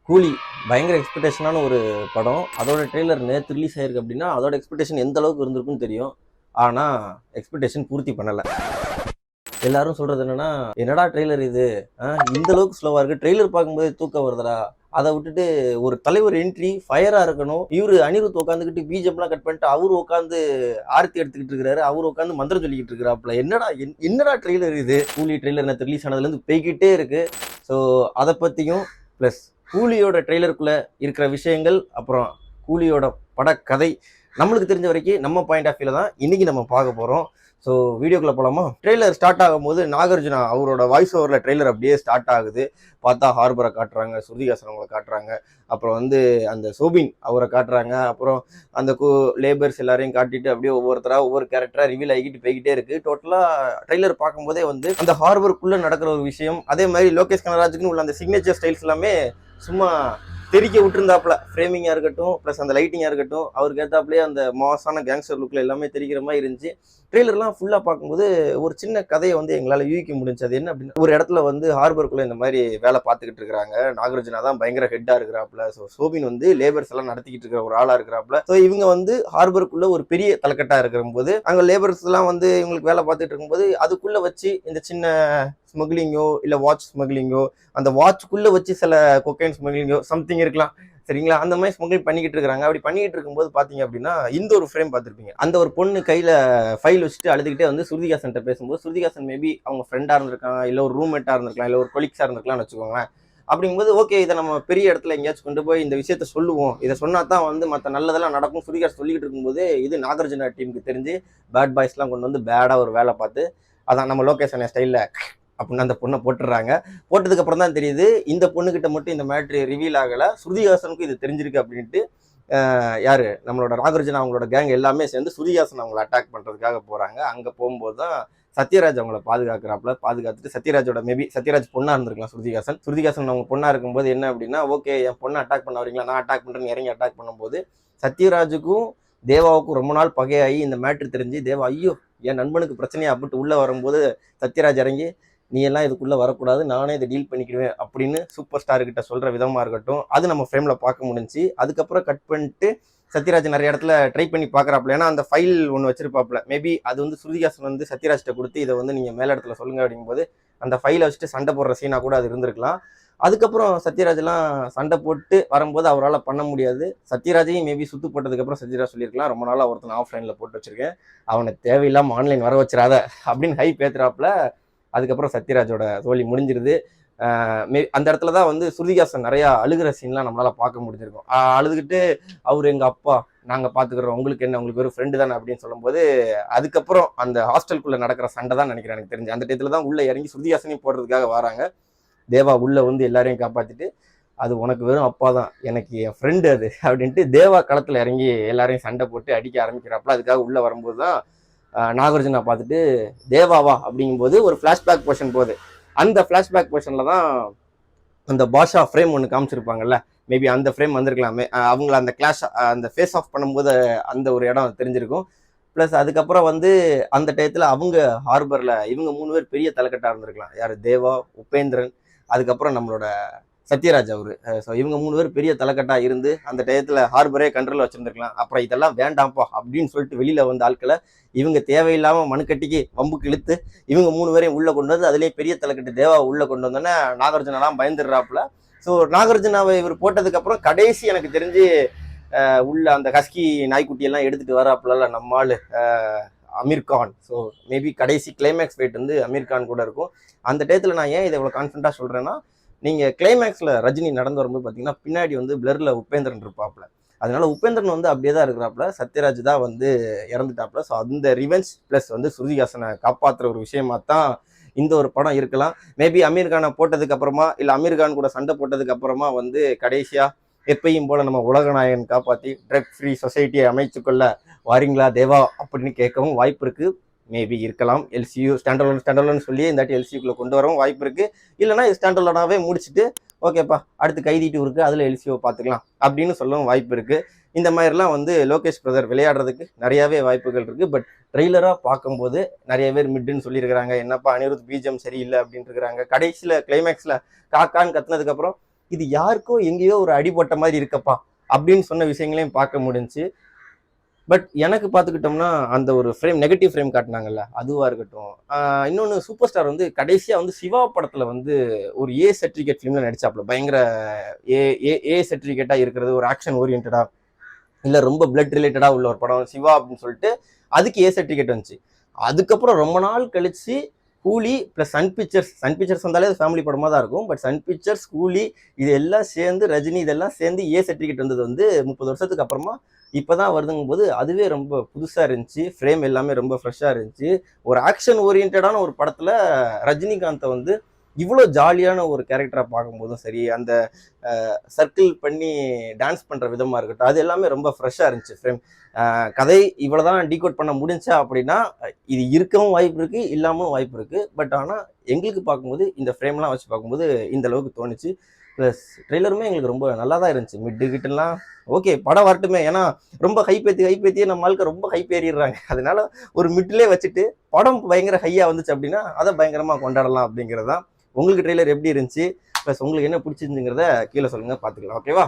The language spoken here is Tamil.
கூலி பயங்கர எக்ஸ்பெக்டேஷனான ஒரு படம். அதோட ட்ரெய்லர் நேற்று ரிலீஸ் ஆயிருக்கு அப்படின்னா அதோட எக்ஸ்பெக்டேஷன் எந்த அளவுக்கு இருந்திருக்குன்னு தெரியும். ஆனால் எக்ஸ்பெக்டேஷன் பூர்த்தி பண்ணலை. எல்லாரும் சொல்றது என்னன்னா, என்னடா ட்ரெய்லர் இது, இந்த அளவுக்கு ஸ்லோவா இருக்கு, ட்ரெய்லர் பார்க்கும்போது தூக்கம் வருதுடா, அதை விட்டுட்டு ஒரு தலைவர் என்ட்ரி ஃபயரா இருக்கணும், இவரு அனிருத் உட்காந்துக்கிட்டு பிஜிஎம்லாம் கட் பண்ணிட்டு அவரு உட்காந்து ஆர்த்தி எடுத்துக்கிட்டு இருக்காரு, அவரு உட்காந்து மந்திரம் சொல்லிக்கிட்டு இருக்கிறாப்புல. என்னடா ட்ரெய்லர் இது. கூலி ட்ரெய்லர் நேற்று ரிலீஸ் ஆனதுல இருந்து போய்கிட்டே இருக்கு. ஸோ அதை பத்தியும் பிளஸ் கூலியோட ட்ரெய்லருக்குள்ள இருக்கிற விஷயங்கள், அப்புறம் கூலியோட படக்கதை நம்மளுக்கு தெரிஞ்ச வரைக்கும் நம்ம பாயிண்ட் ஆஃப் வியூல தான் இன்னைக்கு நம்ம பார்க்க போறோம். ஸோ வீடியோக்குள்ள போலாமா? ட்ரெய்லர் ஸ்டார்ட் ஆகும்போது நாகார்ஜுனா அவரோட வாய்ஸ் ஓவரில் ட்ரெய்லர் அப்படியே ஸ்டார்ட் ஆகுது. பார்த்தா ஹார்பரை காட்டுறாங்க, ஸ்ருதிஹாசன் அவங்களை காட்டுறாங்க, அப்புறம் அந்த சோபின் அவரை காட்டுறாங்க, அப்புறம் அந்த லேபர்ஸ் எல்லாரையும் காட்டிட்டு அப்படியே ஒவ்வொருத்தராக ஒவ்வொரு கேரக்டராக ரிவீல் ஆகிட்டு போய்கிட்டே இருக்கு. டோட்டலாக ட்ரெய்லர் பார்க்கும்போதே அந்த ஹார்பருக்குள்ளே நடக்கிற ஒரு விஷயம், அதே மாதிரி லோகேஷ் கனகராஜுக்குன்னு உள்ள அந்த சிக்னேச்சர் ஸ்டைல்ஸ் எல்லாமே சும்மா தெரிக்க விட்டுருந்தாப்புல. ஃப்ரேமிங்காக இருக்கட்டும், ப்ளஸ் அந்த லைட்டிங்காக இருக்கட்டும், அவருக்கு ஏற்றாப்புலேயே அந்த மாசான கேங்ஸ்டர் லுக்கில் எல்லாமே தெரிகிற மாதிரி இருந்துச்சு. ட்ரெய்லர்லாம் ஃபுல்லாக பார்க்கும்போது ஒரு சின்ன கதையை எங்களால் யூகிக்க முடிஞ்சு. அது என்ன அப்படின்னா, ஒரு இடத்துல ஹார்பருக்குள்ளே இந்த மாதிரி வேலை பார்த்துக்கிட்டு இருக்கிறாங்க. நாகார்ஜுனா தான் பயங்கர ஹெட்டாக இருக்கிறாப்புல. ஸோ சோபின் லேபர்ஸ் எல்லாம் நடத்திக்கிட்டு இருக்கிற ஒரு ஆளாக இருக்கிறாப்புல. ஸோ இவங்க ஹார்பருக்குள்ள ஒரு பெரிய தலைக்கட்டாக இருக்கிற போது அங்கே லேபர்ஸ் எல்லாம் இவங்களுக்கு வேலை பார்த்துட்டு இருக்கும்போது அதுக்குள்ளே வச்சு இந்த சின்ன ஸ்மக்லிங்கோ இல்லை வாட்ச் ஸ்மக்லிங்கோ, அந்த வாட்சுக்குள்ளே வச்சு சில கொக்கைன் ஸ்மக்லிங்கோ சம்திங் இருக்கலாம், சரிங்களா? அந்த மாதிரி ஸ்மக்லிங் பண்ணிக்கிட்டு இருக்காங்க. அப்படி பண்ணிக்கிட்டு இருக்கும்போது பார்த்தீங்க அப்படின்னா இந்த ஒரு ஃப்ரேம் பார்த்துருப்பீங்க. அந்த ஒரு பொண்ணு கையில் ஃபைல் வச்சுட்டு அழுதுகிட்டே ஸ்ருதிஹாசன் பேசும்போது, ஸ்ருதிஹாசன் மேபி அவங்க ஃப்ரெண்டாக இருந்திருக்காங்க, இல்லை ஒரு ரூம்மேட்டாக இருந்திருக்கலாம், இல்லை ஒரு கொலிக்ஸாக இருந்திருக்கலாம்னு வச்சுக்கோங்களேன். அப்படிங்கும்போது ஓகே, இதை நம்ம பெரிய இடத்துல எங்கேயாச்சும் கொண்டு போய் இந்த விஷயத்த சொல்லுவோம், இதை சொன்னா தான் மற்ற நல்லதெல்லாம் நடக்கும். ஸ்ருதிஹாசன் சொல்லிக்கிட்டு இருக்கும்போது இது நாகார்ஜுனா டீமுக்கு தெரிஞ்சு பேட் பாய்ஸ்லாம் கொண்டு பேடாக ஒரு வேலை பார்த்து, அதான் நம்ம லோகேஷன் ஸ்டைலில் அப்படின்னு அந்த பொண்ணை போட்டுடுறாங்க. போட்டதுக்கு அப்புறம் தான் தெரியுது இந்த பொண்ணுகிட்ட மட்டும் இந்த மேட்ரு ரிவீல் ஆகலை, ஸ்ருதிஹாசனுக்கும் இது தெரிஞ்சிருக்கு அப்படின்ட்டு. யாரு நம்மளோட நாகார்ஜுனா அவங்களோட கேங் எல்லாமே சேர்ந்து ஸ்ருதிஹாசன் அவங்களை அட்டாக் பண்ணுறதுக்காக போகிறாங்க. அங்கே போகும்போது தான் சத்யராஜ் அவங்கள பாதுகாத்துட்டு சத்யராஜ் பொண்ணா இருந்திருக்கலாம். ஸ்ருதிஹாசன் அவங்க பொண்ணா இருக்கும்போது என்ன அப்படின்னா, ஓகே என் பொண்ணை அட்டாக் பண்ண வரீங்களா, நான் அட்டாக் பண்ணுறேன்னு இறங்கி அட்டாக் பண்ணும்போது சத்யராஜுக்கும் தேவாவுக்கும் ரொம்ப நாள் பகையாகி இந்த மேட்ரு தெரிஞ்சு தேவா ஐயோ என் நண்பனுக்கு பிரச்சனையா அப்படின்ட்டு உள்ள வரும்போது சத்யராஜ் இறங்கி நீ எல்லாம் இதுக்குள்ள வரக்கூடாது, நானே இதை டீல் பண்ணிக்கிடுவேன் அப்படின்னு சூப்பர் ஸ்டார் கிட்ட சொல்ற விதமா இருக்கட்டும், அது நம்ம ஃப்ரேம்ல பார்க்க முடிஞ்சு. அதுக்கப்புறம் கட் பண்ணிட்டு சத்யராஜ் நிறைய இடத்துல ட்ரை பண்ணி பார்க்குறாப்புல. ஏன்னா அந்த ஃபைல் ஒன்று வச்சிருப்பாப்புல, மேபி அது ஸ்ருதிஹாசன் சத்யராஜ்கிட்ட கொடுத்து இதை நீங்கள் மேல் இடத்துல சொல்லுங்க அப்படிங்கும்போது அந்த ஃபைலை வச்சுட்டு சண்டை போடுற சீனா கூட அது இருந்திருக்கலாம். அதுக்கப்புறம் சத்யராஜ்லாம் சண்டை போட்டு வரும்போது அவரால் பண்ண முடியாது. சத்யராஜையும் மேபி சுத்து போட்டதுக்கப்புறம் சத்யராஜ் சொல்லியிருக்கலாம், ரொம்ப நாளாக ஒருத்தன் ஆஃப்லைனில் போட்டு வச்சிருக்கேன், அவனை தேவையில்லாமல் ஆன்லைன் வர வச்சிடாத அப்படின்னு ஹை பேத்துறாப்புல. அதுக்கப்புறம் சத்யராஜோட தோல்வி முடிஞ்சிருது. அந்த இடத்துல தான் ஸ்ருதிஹாசன் நிறையா அழுகிற சீன்லாம் நம்மளால் பார்க்க முடிஞ்சிருக்கும். அழுதுகிட்டு அவர் எங்கள் அப்பா, நாங்கள் பார்த்துக்கிறோம், உங்களுக்கு என்ன, உங்களுக்கு ஒரு ஃப்ரெண்டு தானே அப்படின்னு சொல்லும்போது அதுக்கப்புறம் அந்த ஹாஸ்டலுக்குள்ளே நடக்கிற சண்டை தான் நினைக்கிறேன் எனக்கு தெரிஞ்சு. அந்த டயத்தில் தான் உள்ளே இறங்கி ஸ்ருதிஹாசனையும் போடுறதுக்காக வராங்க. தேவா உள்ளே எல்லாரையும் காப்பாற்றிட்டு அது உனக்கு வெறும் அப்பா தான், எனக்கு என் ஃப்ரெண்டு அது அப்படின்ட்டு தேவா களத்தில் இறங்கி எல்லாரையும் சண்டை போட்டு அடிக்க ஆரம்பிக்கிறாப்புல. அதுக்காக உள்ளே வரும்போது தான் நாகார்ஜுனா பார்த்துட்டு தேவாவா அப்படிங்கும்போது ஒரு ஃப்ளாஷ்பேக் போர்ஷன் போகுது. அந்த ஃப்ளாஷ்பேக் போர்ஷனில் தான் அந்த பாஷா ஃப்ரேம் ஒன்று காமிச்சிருப்பாங்கல்ல, மேபி அந்த ஃப்ரேம் வந்திருக்கலாமே. அவங்கள அந்த கிளாஷ் அந்த ஃபேஸ் ஆஃப் பண்ணும்போது அந்த ஒரு இடம் தெரிஞ்சிருக்கும். ப்ளஸ் அதுக்கப்புறம் அந்த டயத்தில் அவங்க ஹார்பரில் இவங்க 3 பேர் பெரிய தலைக்கட்டாக இருந்திருக்கலாம். யார்? தேவா, உபேந்திரன், அதுக்கப்புறம் நம்மளோட சத்யராஜ் அவரு. ஸோ இவங்க 3 பேர் பெரிய தலைக்கட்டாக இருந்து அந்த டயத்தில் ஹார்பரே கண்ட்ரோல் வச்சுருந்துருக்கலாம். அப்புறம் இதெல்லாம் வேண்டாம்ப்பா அப்படின்னு சொல்லிட்டு வெளியில் வந்த ஆட்களை இவங்க தேவையில்லாமல் மனுக்கட்டிக்கு வம்புக்கு இழுத்து இவங்க 3 பேரையும் உள்ளே கொண்டு வந்து அதுலேயே பெரிய தலைக்கட்டு தேவா உள்ளே கொண்டு வந்தோன்னே நாகார்ஜுனாலாம் பயந்துடுறாப்புல. ஸோ நாகார்ஜுனாவை இவர் போட்டதுக்கப்புறம் கடைசி எனக்கு தெரிஞ்சு உள்ள அந்த ஹஸ்கி நாய்க்குட்டியெல்லாம் எடுத்துகிட்டு வராப்புல நம்மால் அமீர் கான். ஸோ மேபி கடைசி கிளைமேக்ஸ் ஃபைட் அமீர் கான் கூட இருக்கும். அந்த டயத்தில் நான் ஏன் இதை இவ்வளோ கான்ஃபிடண்ட்டாக சொல்கிறேன்னா, நீங்கள் கிளைமேக்ஸில் ரஜினி நடந்து வரும்போது பார்த்தீங்கன்னா பின்னாடி பிளரில் உபேந்திரன் இருப்பாப்புல. அதனால உபேந்திரன் அப்படியே தான் இருக்கிறாப்புல, சத்யராஜ் தான் இறந்துட்டாப்புல. ஸோ அந்த ரிவெஞ்ச் ப்ளஸ் ஸ்ருதிஹாசனை காப்பாற்றுற ஒரு விஷயமா தான் இந்த ஒரு படம் இருக்கலாம். மேபி அமீர் கானை போட்டதுக்கு அப்புறமா, இல்லை அமீர் கான் கூட சண்டை போட்டதுக்கு அப்புறமா கடைசியாக எப்பயும் போல நம்ம உலகநாயகன் காப்பாற்றி ட்ரக் ஃப்ரீ சொசைட்டியை அமைச்சுக்கொள்ள வாரீங்களா தேவா அப்படின்னு கேட்கவும் வாய்ப்பு இருக்கு. மேபி இருக்கலாம். எல்சியூ ஸ்டாண்டர்லோன் சொல்லி இந்த எல்சியூக்குள்ள கொண்டு வரவும் வாய்ப்பு இருக்கு. இல்லைன்னா ஸ்டாண்டர்லோனாவே முடிச்சுட்டு ஓகேப்பா அடுத்து கைதி 2 இருக்கு, அதில் எல்சியூ பார்த்துக்கலாம் அப்படின்னு சொல்லவும் வாய்ப்பு இருக்கு. இந்த மாதிரிலாம் லோகேஷ் பிரதர் விளையாடுறதுக்கு நிறையாவே வாய்ப்புகள் இருக்கு. பட் ட்ரெய்லராக பார்க்கும்போது நிறைய பேர் மிட்டுன்னு சொல்லியிருக்கிறாங்க, என்னப்பா அனிருத் பிஜிஎம் சரியில்லை அப்படின்ட்டு இருக்கிறாங்க. கடைசியில் கிளைமேக்ஸில் காக்கான்னு கத்துனதுக்கப்புறம் இது யாருக்கோ எங்கேயோ ஒரு அடிபட்ட மாதிரி இருக்கப்பா அப்படின்னு சொன்ன விஷயங்களையும் பார்க்க முடிஞ்சு. பட் எனக்கு பார்த்துக்கிட்டோம்னா அந்த ஒரு ஃப்ரேம், நெகட்டிவ் ஃப்ரேம் காட்டினாங்கல்ல, அதுவாக இருக்கட்டும். இன்னொன்று சூப்பர் ஸ்டார் வந்து கடைசியாக வந்து சிவா படத்தில் வந்து ஒரு ஏ சர்டிஃபிகேட் ஃபிலிமில் நடிச்சாப்புல. பயங்கர ஏ ஏ ஏ சர்டிஃபிகேட்டாக இருக்கிறது, ஒரு ஆக்ஷன் ஓரியன்டாக இல்லை ரொம்ப பிளட் ரிலேட்டடாக உள்ள ஒரு படம் சிவா அப்படின்னு சொல்லிட்டு அதுக்கு ஏ சர்டிஃபிகேட் வந்துச்சு. அதுக்கப்புறம் ரொம்ப நாள் கழிச்சு கூலி ப்ளஸ் சன் பிக்சர்ஸ் வந்தாலே அது ஃபேமிலி படமாக தான் இருக்கும். பட் சன் பிக்சர்ஸ், கூலி இது எல்லாம் சேர்ந்து, ரஜினி இதெல்லாம் சேர்ந்து ஏ சர்டிஃபிகேட் வந்தது வந்து 30 வருஷத்துக்கு அப்புறமா இப்போ தான் வருதுங்கும் போது அதுவே ரொம்ப புதுசாக இருந்துச்சு. ஃப்ரேம் எல்லாமே ரொம்ப ஃப்ரெஷ்ஷாக இருந்துச்சு. ஒரு ஆக்ஷன் ஓரியன்டான ஒரு படத்தில் ரஜினிகாந்தை வந்து இவ்வளோ ஜாலியான ஒரு கேரக்டராக பார்க்கும்போதும் சரி, அந்த சர்க்கிள் பண்ணி டான்ஸ் பண்ணுற விதமாக இருக்கட்டும், அது எல்லாமே ரொம்ப ஃப்ரெஷ்ஷாக இருந்துச்சு ஃப்ரேம். கதை இவ்வளோ தான் டீகோட் பண்ண முடிஞ்சா அப்படின்னா இது இருக்கவும் வாய்ப்பு இருக்குது, இல்லாமலும் வாய்ப்பு இருக்குது. பட் ஆனால் எங்களுக்கு பார்க்கும்போது இந்த ஃப்ரேம்லாம் வச்சு பார்க்கும்போது இந்த அளவுக்கு தோணுச்சு. ப்ளஸ் ட்ரெய்லருமே எங்களுக்கு ரொம்ப நல்லா தான் இருந்துச்சு. மிட்டு கிட்டலாம் ஓகே, படம் வரட்டுமே. ஏன்னா ரொம்ப ஹைப்பேத்தியே நம்ம ஆளுக்கு ரொம்ப ஹைப் ஏறிடுறாங்க. அதனால ஒரு மிட்டிலே வச்சுட்டு படம் பயங்கர ஹையாக வந்துச்சு அப்படின்னா அதை பயங்கரமாக கொண்டாடலாம் அப்படிங்கிறது தான். உங்களுக்கு ட்ரெய்லர் எப்படி இருந்துச்சு, ப்ளஸ் உங்களுக்கு என்ன பிடிச்சிருந்துங்கிறத கீழே சொல்லுங்கள், பார்த்துக்கலாம். ஓகேவா?